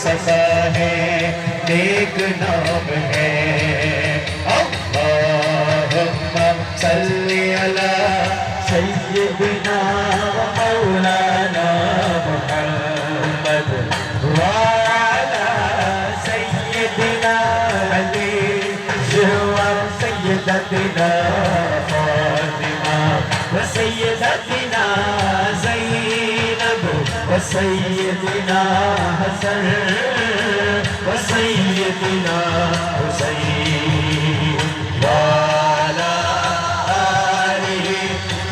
सफा है, नेक नाम है। अल्लाहुम्मा सल्ली अला सय्यिदिना व मौलाना मुहम्मद व अला सय्यिदिना अली व सय्यदतिना फातिमा व सय्यदतिना ज़ैनब व सय्यदिना हसन व सय्यदिना हुसैन व अला आलिहि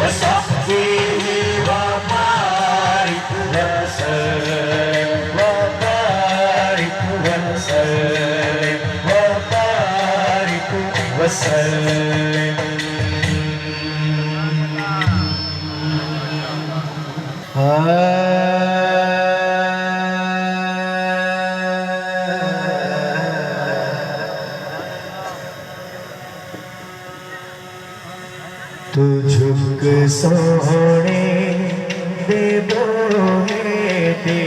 व सहबिहि व बारिक व सल्लिम व बारिक व सल्लिम व बारिक व सल्लिम। तू झुक सोने दे बोहे दे